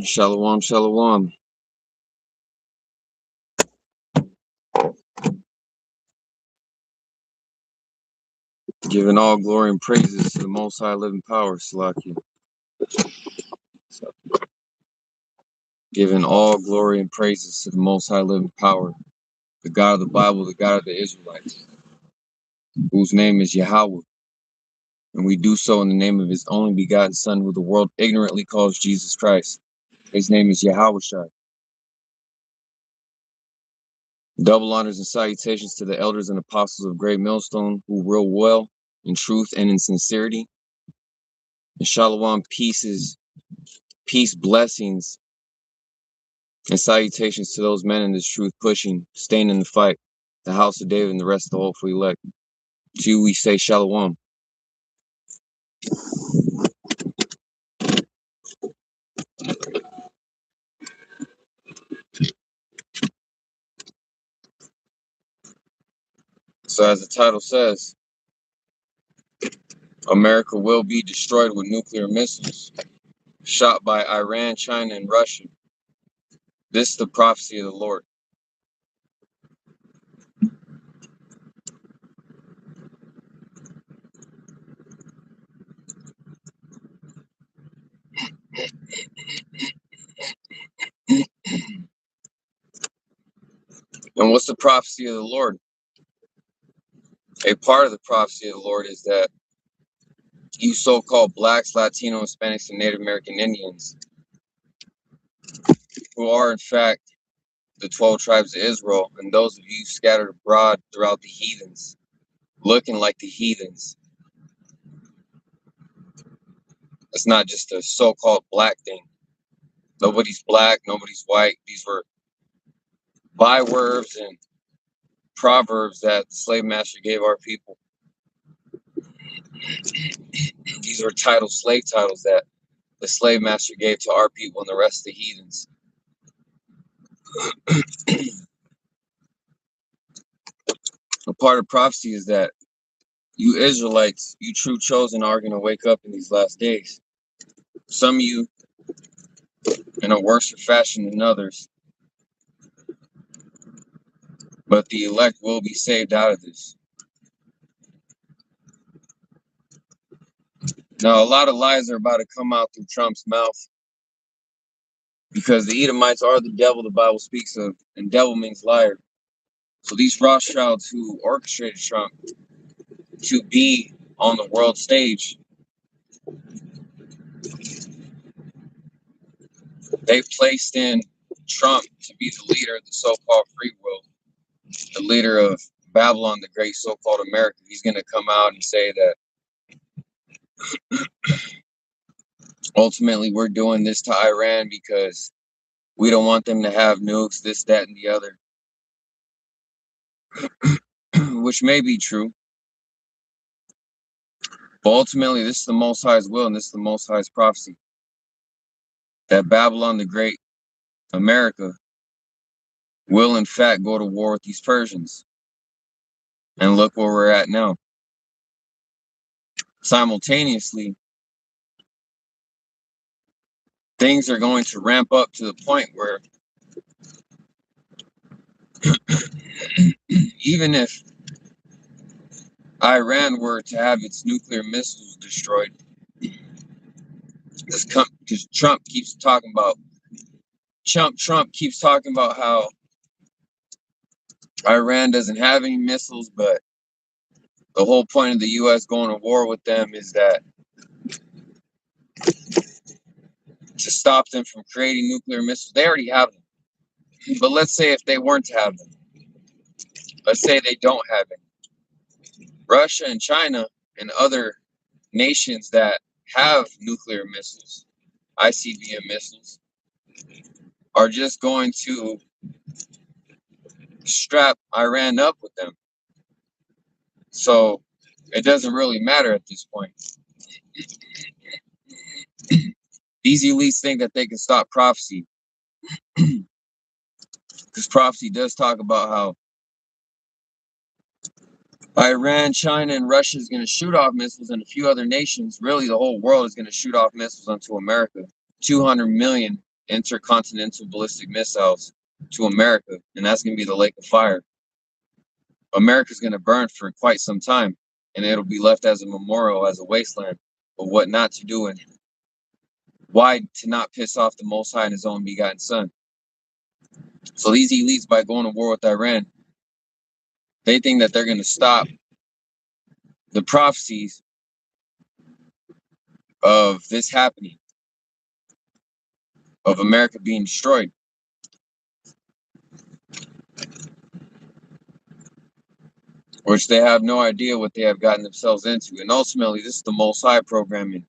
Shalom, shalom. Giving all glory and praises to the Most High Living Power, Salaki. Giving all glory and praises to the Most High Living Power, the God of the Bible, the God of the Israelites, whose name is Yahweh. And we do so in the name of His only begotten Son, who the world ignorantly calls Jesus Christ. His name is Yahushua. Double honors and salutations to the elders and apostles of Great Millstone, who rule well in truth and in sincerity. And shalom, peace, blessings, and salutations to those men in this truth pushing, staying in the fight, the house of David and the rest of the hopeful elect. To you we say shalom. So as the title says, America will be destroyed with nuclear missiles shot by Iran, China, and Russia. This is the prophecy of the Lord. And what's the prophecy of the Lord? A part of the prophecy of the Lord is that you so-called blacks, Latino, Hispanics, and Native American Indians, who are in fact the 12 tribes of Israel, and those of you scattered abroad throughout the heathens, looking like the heathens. It's not just a so-called black thing. Nobody's black, nobody's white. These were bywords and proverbs that the slave master gave our people. These were titles, slave titles that the slave master gave to our people and the rest of the heathens. A part of prophecy is that you Israelites, you true chosen, are going to wake up in these last days. Some of you in a worse fashion than others, but the elect will be saved out of this. Now, a lot of lies are about to come out through Trump's mouth because the Edomites are the devil the Bible speaks of, and devil means liar. So these Rothschilds who orchestrated Trump to be on the world stage, they placed in Trump to be the leader of the so-called free world, the leader of Babylon, the great so-called America. He's going to come out and say that ultimately we're doing this to Iran because we don't want them to have nukes, this, that, and the other, which may be true. But ultimately, this is the Most High's will, and this is the Most High's prophecy, that Babylon, the great America, will in fact go to war with these Persians. And look where we're at now. Simultaneously, things are going to ramp up to the point where even if Iran were to have its nuclear missiles destroyed, because Trump keeps talking about how Iran doesn't have any missiles, but the whole point of the U.S. going to war with them is that to stop them from creating nuclear missiles. They already have them. But let's say if they weren't to have them, let's say they don't have it. Russia and China and other nations that have nuclear missiles, ICBM missiles, are just going to strap Iran up with them. So it doesn't really matter at this point. These elites think that they can stop prophecy. Because prophecy does talk about how Iran, China, and Russia is going to shoot off missiles, and a few other nations, really the whole world, is going to shoot off missiles onto America. 200 million intercontinental ballistic missiles to America, and that's going to be the lake of fire. America's going to burn for quite some time, and it'll be left as a memorial, as a wasteland of what not to do and why to not piss off the Most High and His own begotten Son. So these elites, by going to war with Iran, they think that they're going to stop the prophecies of this happening, of America being destroyed. Which they have no idea what they have gotten themselves into. And ultimately, this is the Most High programming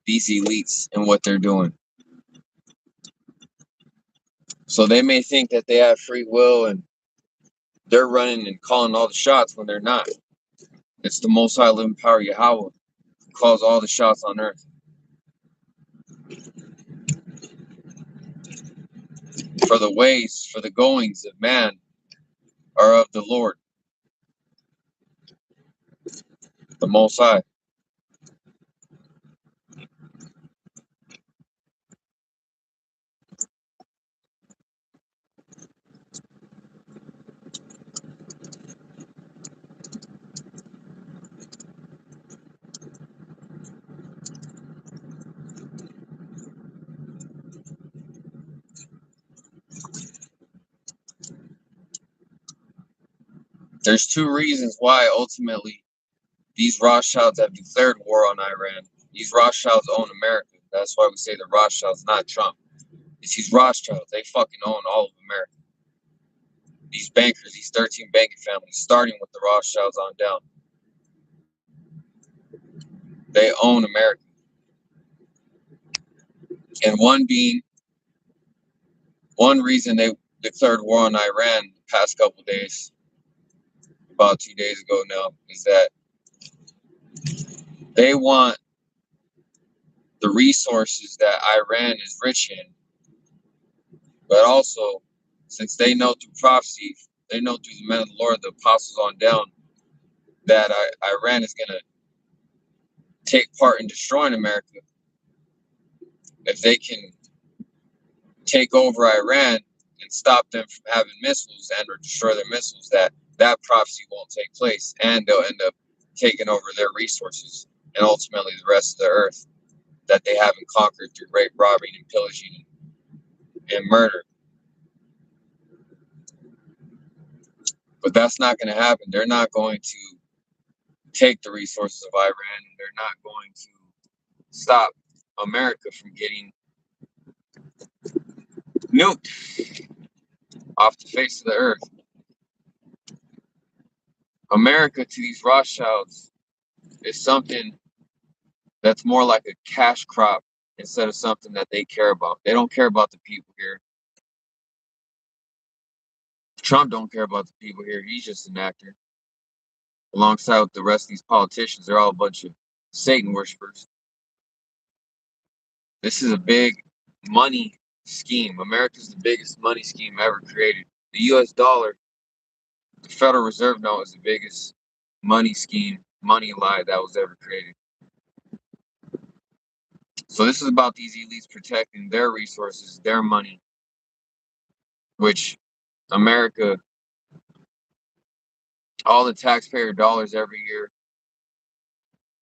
these elites and what they're doing. So they may think that they have free will and they're running and calling all the shots when they're not. It's the Most High living power Yahweh who calls all the shots on earth. For the ways, for the goings of man are of the Lord, the Most High. There's two reasons why ultimately these Rothschilds have declared war on Iran. These Rothschilds own America. That's why we say the Rothschilds, not Trump. It's these Rothschilds. They fucking own all of America. These bankers, these 13 banking families, starting with the Rothschilds on down. They own America. And one reason they declared war on Iran the past couple of days, about 2 days ago now, is that they want the resources that Iran is rich in, but also, since they know through prophecy, they know through the men of the Lord, the apostles on down, that Iran is going to take part in destroying America. If they can take over Iran and stop them from having missiles and or destroy their missiles, that prophecy won't take place, and they'll end up taking over their resources and ultimately the rest of the earth that they haven't conquered through rape, robbing, and pillaging and murder. But that's not going to happen. They're not going to take the resources of Iran, and they're not going to stop America from getting nuked off the face of the earth. America to these Rothschilds is something that's more like a cash crop instead of something that they care about. They don't care about the people here. Trump don't care about the people here. He's just an actor. Alongside with the rest of these politicians, they're all a bunch of Satan worshipers. This is a big money scheme. America's the biggest money scheme ever created. The US dollar, the Federal Reserve note, is the biggest money scheme, money lie that was ever created. So this is about these elites protecting their resources, their money, which America, all the taxpayer dollars every year,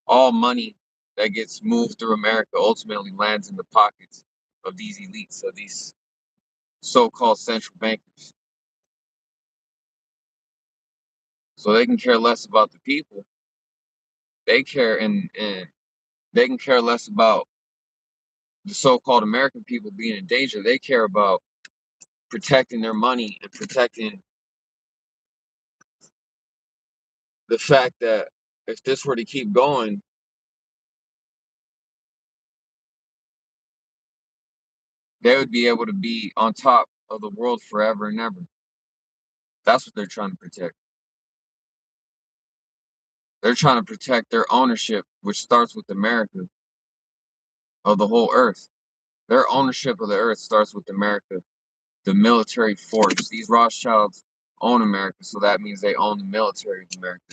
all money that gets moved through America ultimately lands in the pockets of these elites, of these so-called central bankers. So they can care less about the people. They care and they can care less about the so-called American people being in danger. They care about protecting their money and protecting the fact that if this were to keep going, they would be able to be on top of the world forever and ever. That's what they're trying to protect. They're trying to protect their ownership, which starts with America, of the whole earth. Their ownership of the earth starts with America. the military force. These Rothschilds own America, so that means they own the military of America.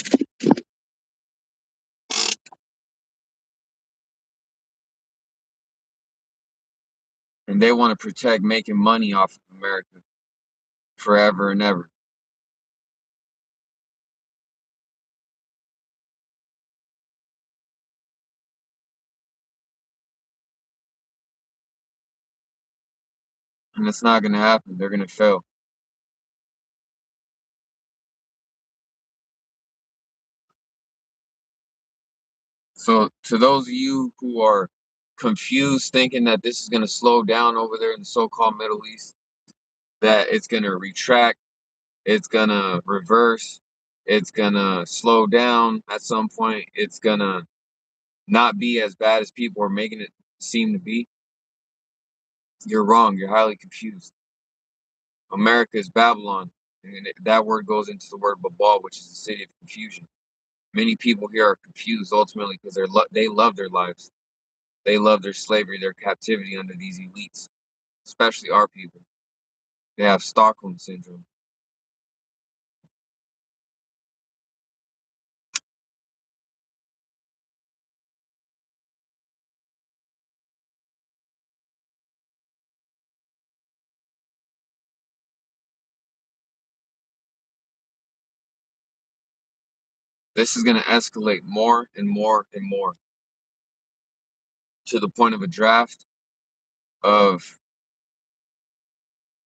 And they want to protect making money off of America forever and ever. And it's not going to happen. They're going to fail. So to those of you who are confused, thinking that this is going to slow down over there in the so-called Middle East, that it's going to retract, it's going to reverse, it's going to slow down at some point, it's going to not be as bad as people are making it seem to be, you're wrong. You're highly confused. America is Babylon, and that word goes into the word Babal, which is the city of confusion. Many people here are confused ultimately because they love their lives. They love their slavery, their captivity under these elites, especially our people. They have Stockholm syndrome. This is going to escalate more and more and more to the point of a draft of,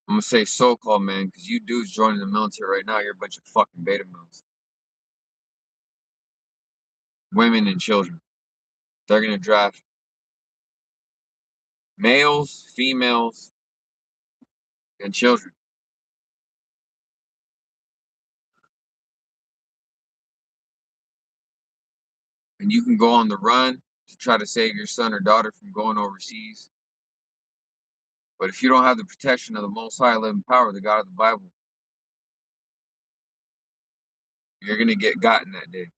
I'm going to say so-called, man, because you dudes joining the military right now, you're a bunch of fucking beta males. Women and children. They're going to draft males, females, and children. And you can go on the run to try to save your son or daughter from going overseas. But if you don't have the protection of the Most High living power, the God of the Bible, you're going to get gotten that day.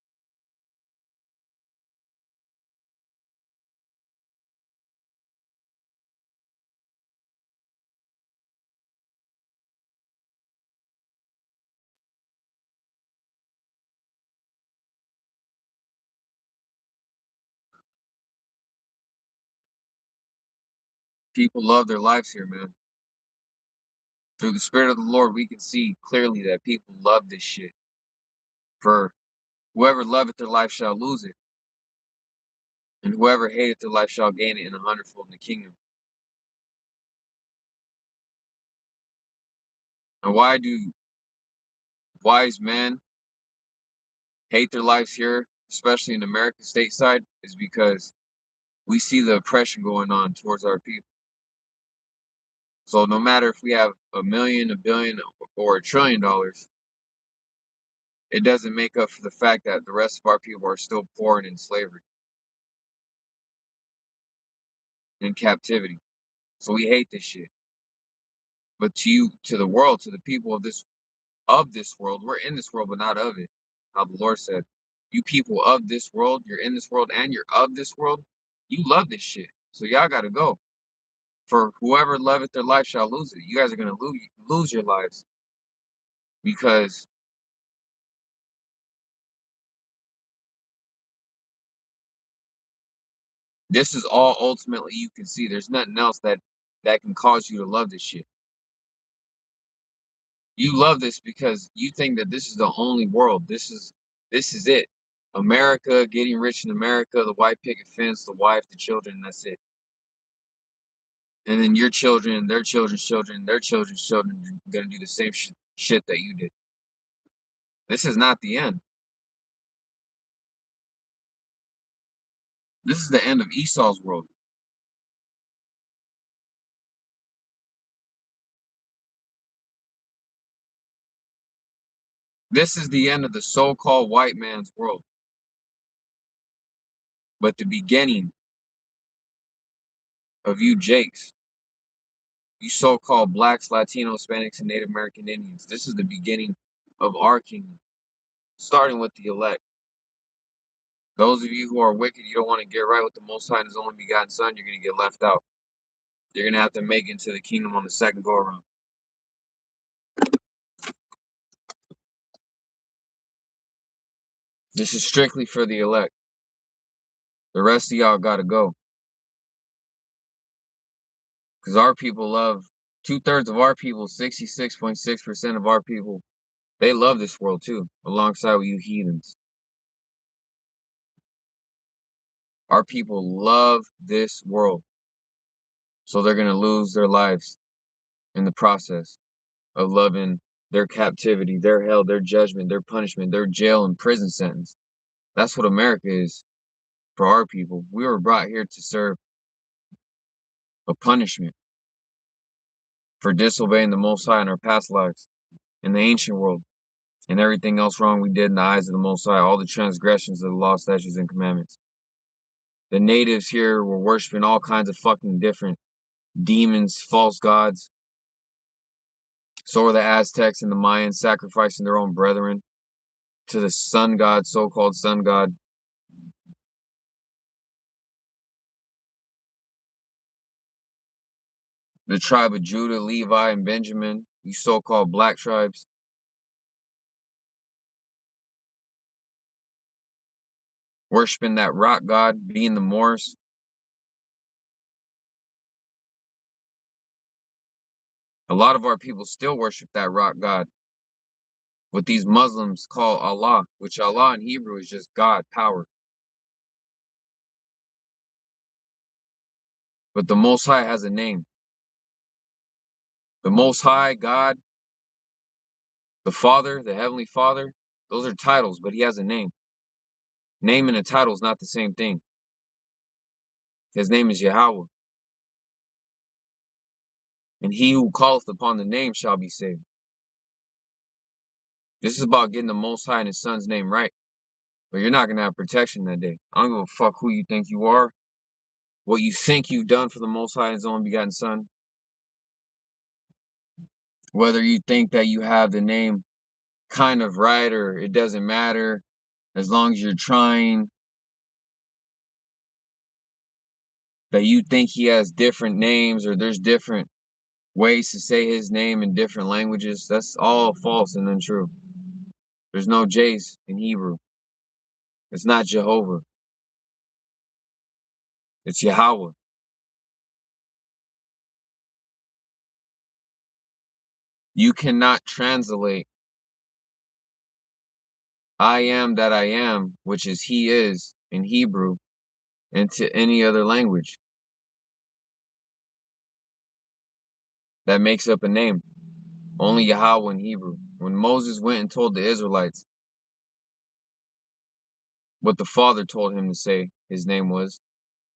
People love their lives here, man. Through the Spirit of the Lord, we can see clearly that people love this shit. For whoever loveth their life shall lose it, and whoever hateth their life shall gain it in a hundredfold in the kingdom. And why do wise men hate their lives here, especially in America stateside, is because we see the oppression going on towards our people. So no matter if we have a million, a billion, or $1 trillion, it doesn't make up for the fact that the rest of our people are still poor and in slavery, in captivity. So we hate this shit. But to you, to the world, to the people of this world, we're in this world, but not of it. How the Lord said, you people of this world, you're in this world and you're of this world, you love this shit. So y'all gotta go. For whoever loveth their life shall lose it. You guys are gonna lose your lives because this is all ultimately you can see. There's nothing else that can cause you to love this shit. You love this because you think that this is the only world. This is it. America, getting rich in America, the white picket fence, the wife, the children, that's it. And then your children, their children's children, their children's children are gonna do the same shit that you did. This is not the end. This is the end of Esau's world. This is the end of the so-called white man's world. But the beginning of you Jakes, you so-called blacks, Latinos, Hispanics, and Native American Indians. This is the beginning of our kingdom, starting with the elect. Those of you who are wicked, you don't want to get right with the Most High and His only begotten Son, you're going to get left out. You're going to have to make it into the kingdom on the second go around. This is strictly for the elect. The rest of y'all gotta go. Because our people love, 2/3 of our people, 66.6% of our people, they love this world too, alongside with you heathens. Our people love this world. So they're going to lose their lives in the process of loving their captivity, their hell, their judgment, their punishment, their jail and prison sentence. That's what America is for our people. We were brought here to serve a punishment for disobeying the Most High in our past lives, in the ancient world, and everything else wrong we did in the eyes of the Most High, all the transgressions of the law, statutes, and commandments. The natives here were worshiping all kinds of fucking different demons, false gods. So were the Aztecs and the Mayans, sacrificing their own brethren to the sun god, so-called sun god. The tribe of Judah, Levi, and Benjamin, these so-called black tribes, worshiping that rock god, being the Moors. A lot of our people still worship that rock god, what these Muslims call Allah, which Allah in Hebrew is just God, power. But the Most High has a name. The Most High, God, the Father, the Heavenly Father, those are titles, but he has a name. Name and a title is not the same thing. His name is Yahweh. And he who calleth upon the name shall be saved. This is about getting the Most High and his son's name right. But you're not going to have protection that day. I don't give a fuck who you think you are, what you think you've done for the Most High and his only begotten son. Whether you think that you have the name kind of right or it doesn't matter, as long as you're trying. That you think he has different names or there's different ways to say his name in different languages. That's all false and untrue. There's no J's in Hebrew. It's not Jehovah. It's Yahweh. You cannot translate I am that I am, which is he is in Hebrew, into any other language that makes up a name. Only Yahweh in Hebrew. When Moses went and told the Israelites what the Father told him to say his name was,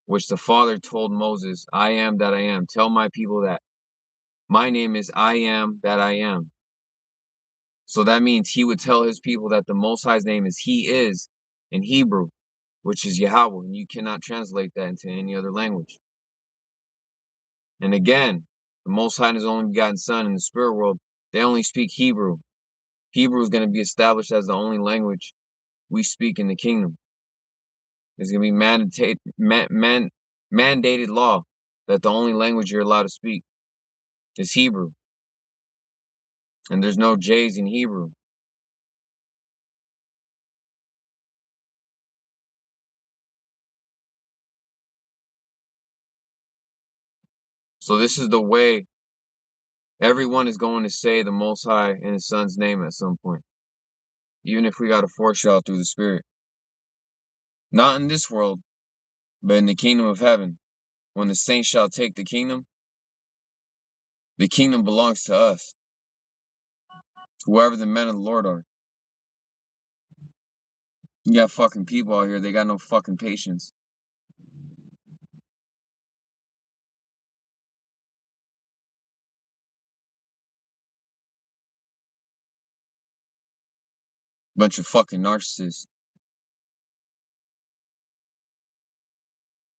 which the Father told Moses, I am that I am. Tell my people that my name is I am that I am. So that means he would tell his people that the Most High's name is he is in Hebrew, which is Yahweh, and you cannot translate that into any other language. And again, the Most High and his only begotten Son in the spirit world, they only speak Hebrew. Hebrew is going to be established as the only language we speak in the kingdom. It's going to be mandated law that the only language you're allowed to speak is Hebrew. And there's no J's in Hebrew. So this is the way everyone is going to say the Most High and his son's name at some point. Even if we got to force y'all through the spirit. Not in this world, but in the kingdom of heaven. When the saints shall take the kingdom belongs to us. Whoever the men of the Lord are. You got fucking people out here, they got no fucking patience. Bunch of fucking narcissists.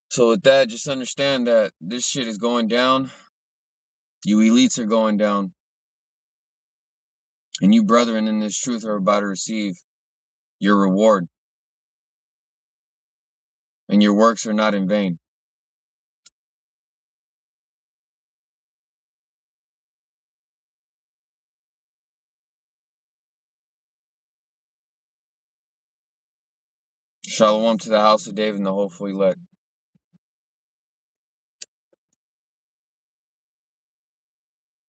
So with that, just understand that this shit is going down. You elites are going down. And you brethren in this truth are about to receive your reward. And your works are not in vain. Shalom to the house of David and the hopeful elect.